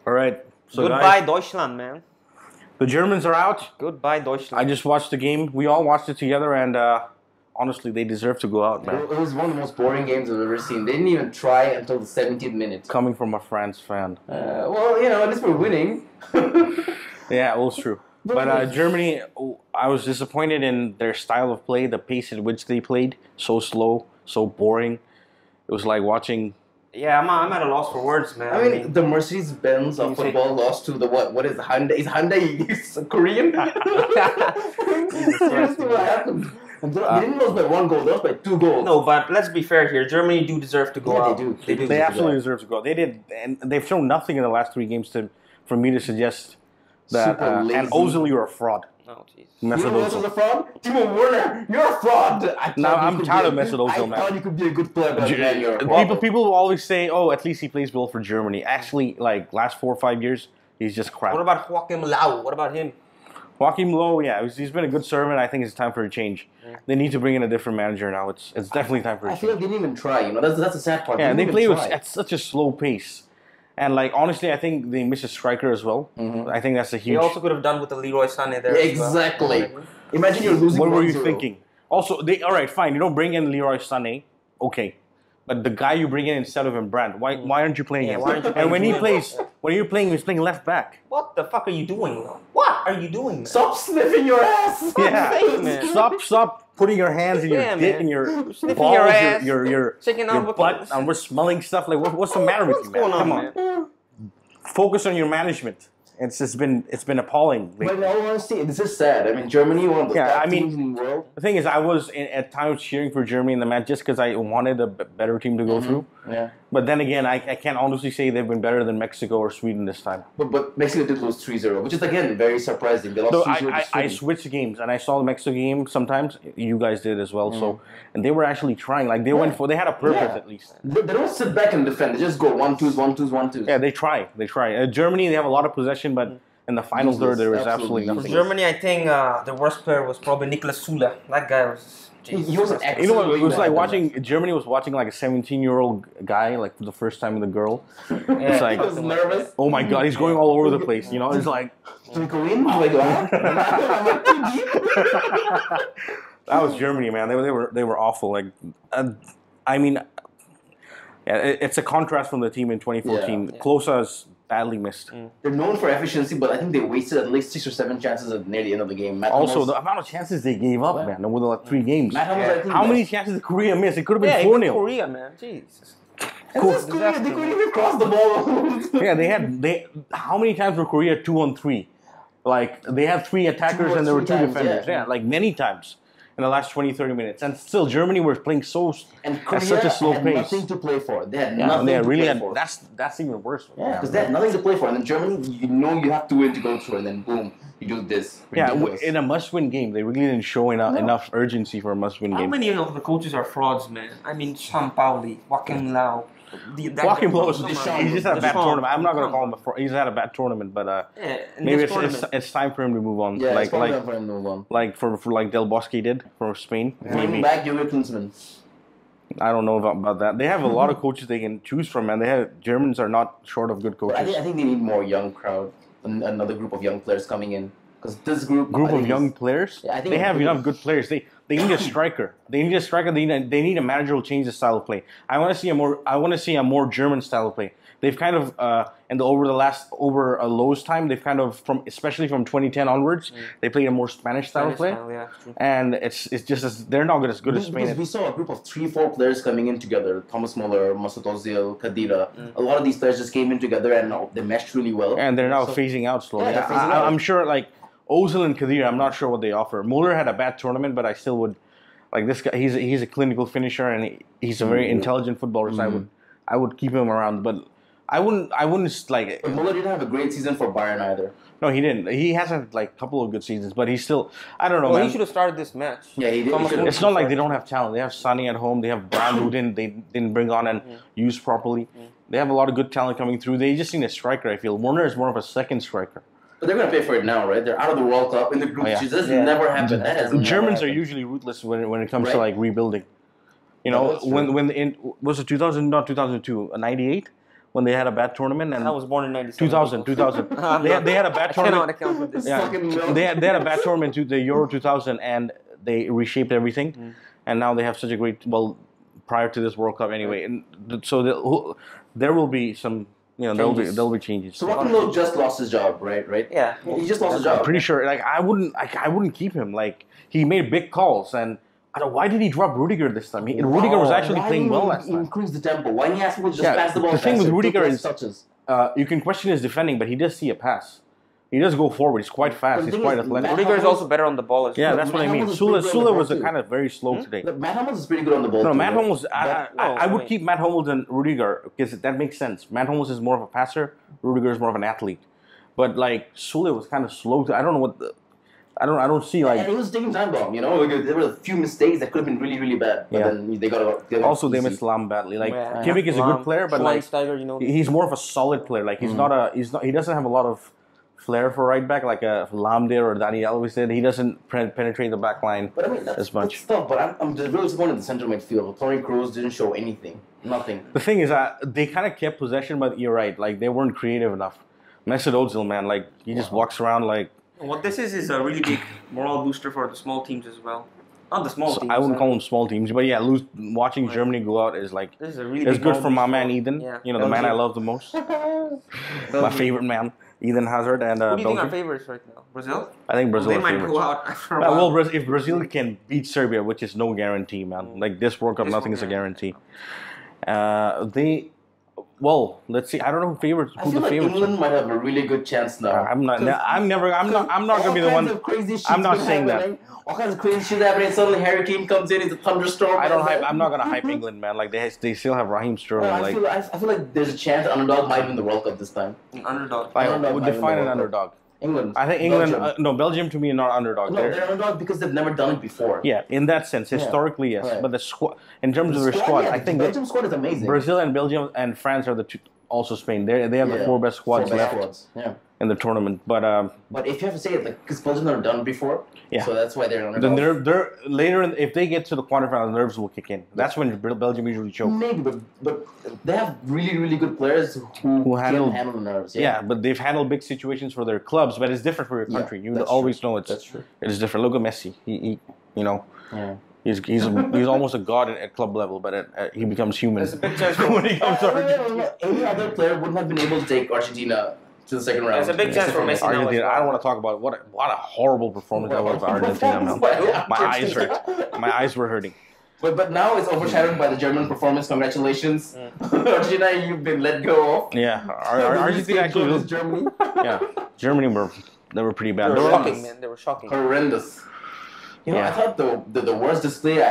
All right. So Goodbye, guys, Deutschland, man. the Germans are out. Goodbye, Deutschland. I just watched the game. We all watched it together, and honestly, they deserve to go out, man. It was one of the most boring games I've ever seen. They didn't even try until the 17th minute. Coming from a France fan. Well, at least we're winning. Yeah, it was true. But Germany, I was disappointed in their style of play, the pace at which they played. So slow, so boring. It was like watching... Yeah, I'm at a loss for words, man. I mean, the Mercedes-Benz of football lost to the what? What is Hyundai? Is Hyundai Korean? Seriously, what happened? They didn't lose by 1 goal. They lost by 2 goals. No, but let's be fair here. Germany do deserve to go out. They do. They absolutely deserve to go. They did, and they've shown nothing in the last 3 games for me to suggest that. And Ozil, you're a fraud. Oh, jeez. You know who else is a fraud? Timo Werner, you're a fraud. I'm tired of Mesut Ozil, man. I thought you could be a good player, but man, you're a fraud. People will always say, "Oh, at least he plays well for Germany." Actually, like last 4 or 5 years, he's just crap. What about Joachim Low? What about him? Joachim Low, yeah, he's been a good servant. I think it's time for a change. Yeah. They need to bring in a different manager now. It's definitely time for a change. I feel like they didn't even try. That's the sad part. Yeah, they play at such a slow pace. And like honestly, I think they miss a striker as well. Mm-hmm. I think that's a huge. They also could have done with the Leroy Sané there. Exactly. Well. Imagine you're losing. What were you thinking? Also, all right, fine. You don't bring in Leroy Sané, okay, but the guy you bring in instead of him, Brandt. Why aren't you playing him? And when you're playing, he's playing left back. What the fuck are you doing? What are you doing? Man? Stop sniffing your ass. Yeah, stop putting your hands in your dick and your balls, your ass, your butt, and we're smelling stuff. Like what's the matter with you, man? Come on, man. Focus on your management. It's been appalling. But in all honesty, this is sad. I mean, Germany, one of the top teams in the world. The thing is, I was at times cheering for Germany in the match just because I wanted a better team to go through. Yeah. But then again, I can't honestly say they've been better than Mexico or Sweden this time. But Mexico did lose 3-0, which is again very surprising. They lost 3-0 to Sweden. I switched games and I saw the Mexico game sometimes. You guys did as well. So and they were actually trying. Like they went for. They had a purpose at least. They don't sit back and defend. They just go 1-2s, 1-2s, 1-2s. Yeah, they try. Germany, they have a lot of possession, but. In the final third, there was absolutely nothing. For Germany, I think the worst player was probably Niklas Süle. That guy was... He was an excellent. You know what? It was like watching... Germany was watching like a 17-year-old guy, like for the first time with a girl. It's like... I was nervous. Oh my God, he's going all over the place. You know, it's like... Do we go in? Do I go out? Am I too deep? That was Germany, man. They were awful. Like, I mean... Yeah, it's a contrast from the team in 2014. Yeah. Klose is badly missed. They're known for efficiency, but I think they wasted at least 6 or 7 chances at near the end of the game. Also, the amount of chances they gave up, man, over the 3 games. How many chances did Korea miss? It could have been 4-0. Korea, man. Jesus. Korea, they couldn't even cross the ball. Yeah, how many times were Korea 2-on-3? Like, they had 3 attackers and there were 2 defenders. Yeah, like many times. In the last 20-30 minutes, and still Germany were playing at such a slow pace. Had nothing to play for. They had nothing to play for. That's even worse. Yeah, because they had nothing to play for, and then Germany, you have to win to go through, and then boom, you do this. Ridiculous. Yeah, in a must-win game, they really didn't show enough urgency for a must-win game. How many of the coaches are frauds, man? I mean, Sampaoli, Joachim Low. Joachim Low, he just had a bad tournament. I'm not gonna call him a fraud. He's had a bad tournament, but maybe it's time for him to move on. Yeah, it's time for him to move on. Like for like Del Bosque did for Spain. Bring back Jürgen Klinsmann. I don't know about that. They have a lot of coaches they can choose from, and Germans are not short of good coaches. I think they need more young crowd, another group of young players coming in. Because this group of young players, I think they have enough good players. They need a striker. They need a striker. They need a manager who change the style of play. I want to see a more German style of play. They've kind of over Lowe's time, they've kind of especially from 2010 onwards, they played a more Spanish style of play. And it's just they're not as good as Spain. We saw a group of 3-4 players coming in together. Thomas Muller, Mesut Ozil, Khedira. A lot of these players just came in together and they meshed really well. And they're now phasing out slowly. Yeah, I'm sure like Ozil and Khedira, I'm not sure what they offer. Muller had a bad tournament, but I still would like this guy. He's a clinical finisher and he's a very intelligent footballer. So I would keep him around, but I wouldn't like. But Muller didn't have a great season for Bayern either. No, he didn't. He has had like a couple of good seasons, but he's still. I don't know. Well, man. he should have started this match. Yeah, he did. It's not like they don't have talent. They have Sonny at home. They have Brown who they didn't bring on and use properly. They have a lot of good talent coming through. They just need a striker. I feel Werner is more of a second striker. But they're going to pay for it now, right? They're out of the World Cup in the group. This never happened. The Germans are usually ruthless when it comes to like rebuilding. You know, was it 2000? Not 2002. 98 when they had a bad tournament. And I was born in 97. 2000. They had a bad I cannot tournament. account for this. Yeah, they had a bad tournament to the Euro 2000, and they reshaped everything. And now they have such a great, prior to this World Cup anyway. And so there will be some, there'll be changes. So Joachim Low just lost his job, right? Yeah. He just lost his job. I'm pretty sure. Like I wouldn't keep him. Like he made big calls, and I don't know, why did he drop Rudiger this time? Rudiger was actually playing well last time. Increase the tempo. Why didn't he ask people to just pass the ball? The thing with Rudiger is, touches. you can question his defending, but he does see a pass. He does go forward. He's quite fast. He's quite athletic. Rudiger is also better on the ball as well. Yeah, that's what I mean. Sula was kind of very slow today. Look, Matt Hummels is pretty good on the ball. No, Matt Hummels. I would keep Matt Hummels and Rudiger because that makes sense. Matt Hummels is more of a passer. Rudiger is more of an athlete. But like Sula was kind of slow. I don't know what the. I don't see like. And he was taking time bomb. There were a few mistakes that could have been really, really bad. But then they got. Also, they missed Lam badly. Like Kimmich is a good player, but like he's more of a solid player. Like he doesn't have a lot of flair for right back like a Lam did or Dani Alves did. He doesn't penetrate the back line as much. That's tough, but I'm just really disappointed in the central midfield. Toni Kroos didn't show anything. Nothing. The thing is that they kind of kept possession, but you're right. Like they weren't creative enough. Mesut Ozil, man, like he just walks around like. What this is a really big morale booster for the small teams as well. Not the small teams. I wouldn't call them small teams, but yeah, watching Germany go out is like this is a really it's big good for my man booster. Eden. Yeah. The man I love the most. My favorite man, Eden Hazard, and Who do you think Belgium. are favorites right now? Brazil? I think Brazil They are might favorites. go out after a while. Well, if Brazil can beat Serbia, which is no guarantee, man. Like this World Cup, nothing is a guarantee. Let's see. I don't know who the favorites. England might have a really good chance now. I'm not gonna be the one. I'm not saying that. All kinds of crazy shit happening. Suddenly Harry Kane comes in. It's a thunderstorm. I'm not gonna hype England, man. Like they still have Raheem Sterling. I feel like there's a chance underdog might win the World Cup this time. An underdog. Would define an underdog. England. I think England. Belgium to me are not underdog. No, they're underdog because they've never done it before. Yeah, in that sense, historically yes. Right. But the squad, in terms of their squad, I think Belgium squad is amazing. Brazil and Belgium and France are the two. Also Spain. They have the four best squads left in the tournament. But if you have to say it, because Belgium never done it before, so that's why they're underdog. Then they're later if they get to the quarterfinals, nerves will kick in. That's when Belgium usually choke. Maybe, but they have really, really good players who handle the nerves. Yeah, but they've handled big situations for their clubs. But it's different for your country. You always know that's true. It is different. Look at Messi. He He's almost a god at club level, but he becomes human when he comes to Argentina. Any other player wouldn't have been able to take Argentina to the second round. There's a big chance for Messi now. I don't want to talk about what a horrible performance that was by Argentina, man. My eyes hurt. My eyes were hurting. But now it's overshadowed by the German performance. Congratulations, Argentina! You've been let go of. Yeah, Argentina actually was Germany. Yeah, Germany were pretty bad. They were shocking, man. They were shocking. Horrendous. I thought the worst display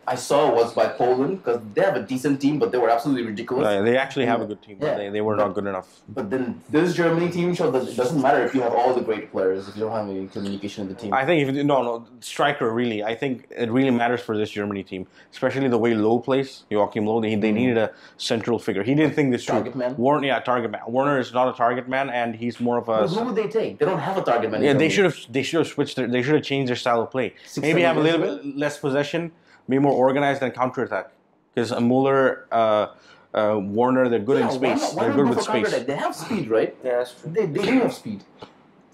I saw was by Poland because they have a decent team, but they were absolutely ridiculous. They actually have a good team, but they were not good enough. But then this Germany team showed that it doesn't matter if you have all the great players if you don't have any communication in the team. I think striker really. I think it really matters for this Germany team, especially the way Low plays. Joachim Low. They needed a central figure. He didn't think this through. Target man. Target man. Werner is not a target man, and he's more of a. Well, who would they take? They don't have a target man. Yeah, they should have switched. They should have changed their style of play. Maybe have a little bit less possession. Be more organized and counterattack. Because Muller, Warner, they're good in space. They're good with space. They have speed, right? Yeah, that's true. They do have speed.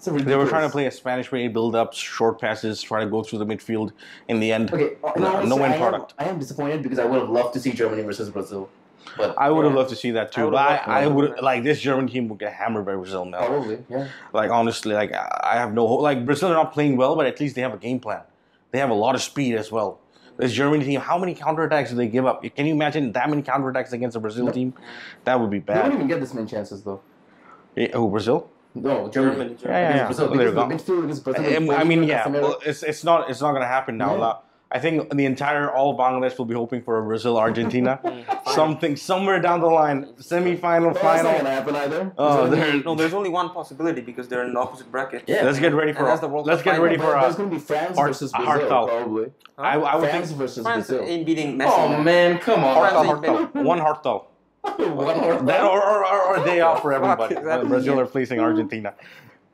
They were trying to play a Spanish way, build up, short passes, try to go through the midfield. In the end, no end product. I am disappointed because I would have loved to see Germany versus Brazil. But I would have loved to see that too. But I would like this German team would get hammered by Brazil now. Probably, yeah. Like honestly, like I have no hope. Like Brazil are not playing well, but at least they have a game plan. They have a lot of speed as well. This Germany team, how many counterattacks do they give up? Can you imagine that many counterattacks against a Brazil team? That would be bad. They don't even get this many chances though. Brazil? No, Germany. Yeah. Brazil. I mean, well, it's not going to happen now. Yeah. I think the entire all Bangladesh will be hoping for a Brazil-Argentina. Something somewhere down the line, semi-final, final. That's not gonna happen either. There's only one possibility because they're in the opposite bracket. Yeah, let's get ready for. There's gonna be France versus Brazil, probably. I would France think versus France Brazil. ain't beating Messi. Oh man, come on. One Hartal. That or a day off for everybody. Brazil are facing Argentina.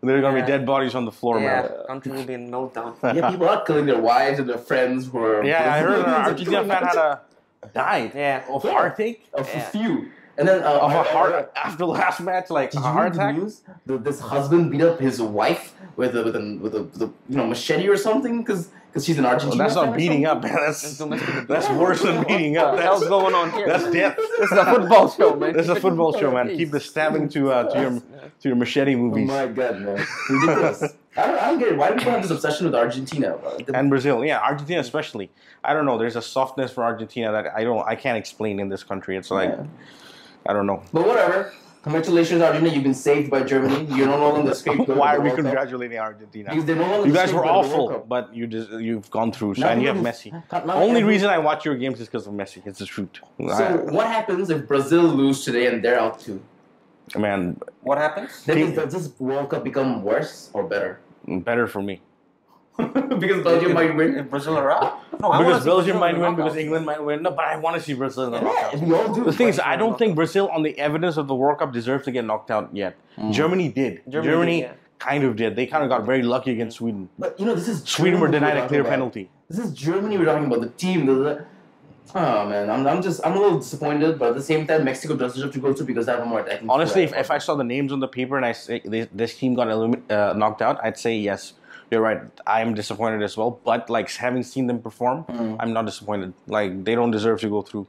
There are going to be dead bodies on the floor, man. Country will be in meltdown. Yeah, people are killing their wives and their friends who are... Yeah, I heard an Argentina fan died of heartache. A few. And then of a heart after the last match, like did a you heart read the attack. news? This husband beat up his wife with a machete or something because she's an Argentina. Well, that's not fan or beating something? up. That's worse than beating up. What the hell's going on here? That's death. This is a football show, man. This is a football show, man. Keep the stabbing to your machete Oh movies. my god, man, ridiculous! I don't get it. Why do people have this obsession with Argentina? And Brazil, yeah, Argentina especially. I don't know. There's a softness for Argentina that I can't explain in this country. It's like I don't know. But whatever. Congratulations, Argentina. You've been saved by Germany. You're no longer the scapegoat. Why of are the we World Cup. congratulating Argentina? Because they're no longer You the guys were scapegoat of the World awful, Cup. but you've gone through. So, Not and you have even- Messi. not Only every- reason I watch your games is because of Messi. It's the truth. So what happens if Brazil lose today and they're out too? Man, What happens? Does this World Cup become worse or better? better for me. Because Belgium might win. If Brazil are out? No, I wanna Because see Belgium Brazil might in the win, because knockout. England might win. No, but I want to see Brazil in the Yeah, knockout. we all do. The thing is, I don't think Brazil, on the evidence of the World Cup, deserves to get knocked out yet. Germany did. Germany did, yeah. kind of did. They kind of got very lucky against Sweden. But this is Sweden were Germany denied we're a clear talking about. penalty. This is Germany we're talking about. The team. Oh man, I'm a little disappointed, but at the same time, Mexico does deserve to go through because they have a more attacking. Honestly, threat. if I saw the names on the paper and I say this team got knocked out, I'd say yes. You're right. I'm disappointed as well. But like having seen them perform, I'm not disappointed. Like they don't deserve to go through.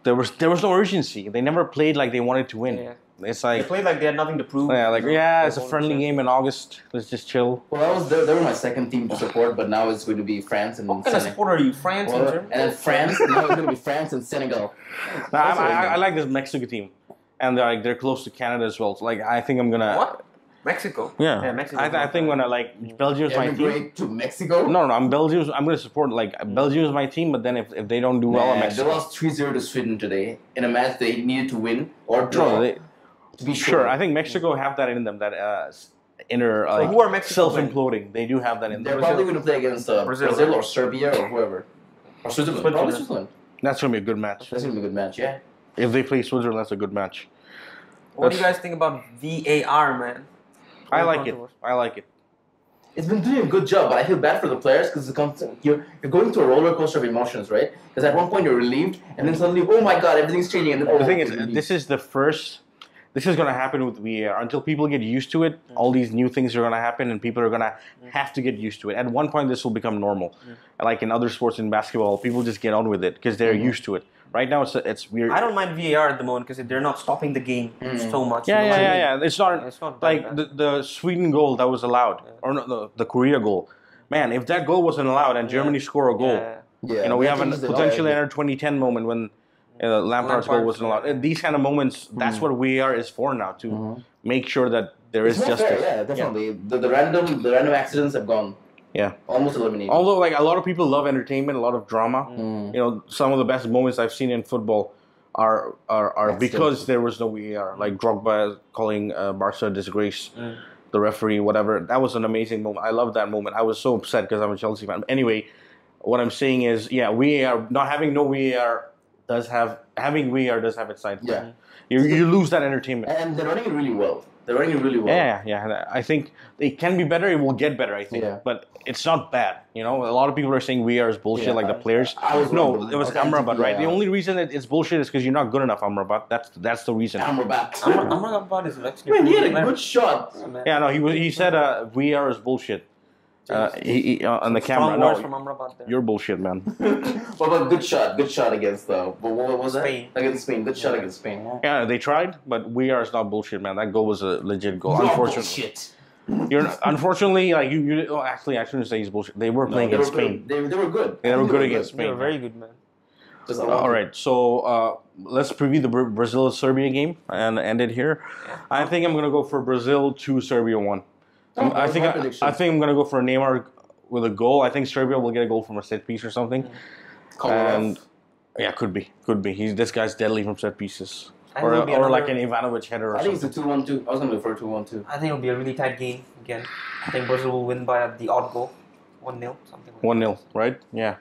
There was no urgency. They never played like they wanted to win. Yeah. It's They like played like they had nothing to prove. it's a friendly game in August. Let's just chill. Well, they were my second team to support, but now it's going to be France and What kind of Senegal. support are you? France and Germany? And then France. Now it's going to be France and Senegal. Now, I like this Mexico team, and they're close to Canada as well. So like I think I'm gonna. What? Mexico? Yeah, Mexico. I think when I like Belgium's my team. Emigrate to Mexico. No, I'm Belgium. I'm going to support Belgium is my team, but then if they don't do well, I'm Man, they Mexico. lost 3-0 to Sweden today in a match they needed to win or draw. No, to be sure. I think Mexico have that in them. That inner who are Mexico self-imploding. They do have that in They're them. probably going to play against Brazil. Brazil or Serbia or whoever. Or Switzerland. Probably Switzerland. That's going to be a good match. That's going to be a good match, yeah. If they play Switzerland, that's a good match. What do you guys think about VAR, man? I like it. I like it. It's been doing a good job, but I feel bad for the players because you're going through a roller coaster of emotions, right? Because at one point you're relieved, and then suddenly, oh my god, everything's changing. And then, The thing is, you're relieved. this is the first. This is going to happen with VAR. Until people get used to it, all these new things are going to happen, and people are going to have to get used to it. At one point, this will become normal. Like in other sports, in basketball, people just get on with it because they're used to it. Right now, it's weird. I don't mind VAR at the moment because they're not stopping the game so much. Yeah, you know what I mean? yeah. It's not, It's not like that the Sweden goal that was allowed, or no, the Korea goal. Man, if that goal wasn't allowed and Germany score a goal, Yeah. we that have a changes it all. potentially another 2010 moment when Lampard's goal wasn't allowed. And these kind of moments, that's what VAR is for now, to make sure that there is It's more justice. fair, yeah, definitely. The random accidents have gone. Yeah. Almost eliminated. Although, like a lot of people love entertainment, a lot of drama. Some of the best moments I've seen in football are because there was no VAR. Like Drogba calling Barca a disgrace, the referee, whatever. That was an amazing moment. I love that moment. I was so upset because I'm a Chelsea fan. Anyway, what I'm saying is, VAR, not having no VAR having VAR does have its side. Yeah. You lose that entertainment. And they're running it really well. Yeah. I think it can be better. It will get better, I think. Yeah. But it's not bad. A lot of people are saying VAR is bullshit, Yeah, like the players. wrong. It was Okay, Amrabat, right? yeah. The only reason it's bullshit is because you're not good enough, Amrabat. That's the reason. Amrabat. Amrabat is actually Man, he had a player. good shot. Yeah, no, he said VAR is bullshit. He on the camera. Strong words No, from Amrabat there. you're bullshit, man. What about good shot against what was that? Spain. Against Spain. Good shot against Spain. Yeah, they tried, but VAR is not bullshit, man. That goal was a legit goal. You're Unfortunately, bullshit. unfortunately, like actually, I shouldn't say he's bullshit. They were playing against Spain. They were good. They were good against They were Spain. very good, man. Just All right, so let's preview the Brazil-Serbia game and end it here. I think I'm gonna go for Brazil 2, Serbia 1. I think I'm gonna go for Neymar with a goal. I think Serbia will get a goal from a set piece or something. And yeah, could be. This guy's deadly from set pieces, or like an Ivanovic header or I think it's something. a 2-1-2. I was gonna go for a 2-1-2. I think it'll be a really tight game again. I think Brazil will win by the odd goal. 1-0, something like 1-0, right? Yeah.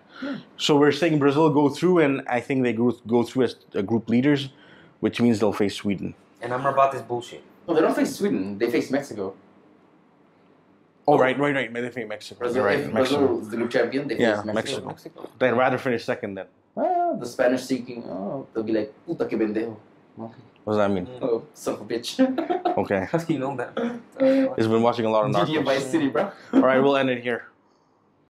So we're saying Brazil go through, and I think they go through as group leaders, which means they'll face Sweden. that. And Amrabat is bullshit. No, they don't face Sweden. They face Mexico. Oh, right. They face Mexico. Brazil, You're right, if Mexico. Brazil is the group champion, they face Yeah, Mexico. They'd rather finish second then. The Spanish speaking, they'll be like, puta que pendejo. Monkey. What does that mean? Oh, son of a bitch. Okay. How do you know that? He's been watching a lot of GTA Narcos. Vice City, bro. All right, we'll end it here.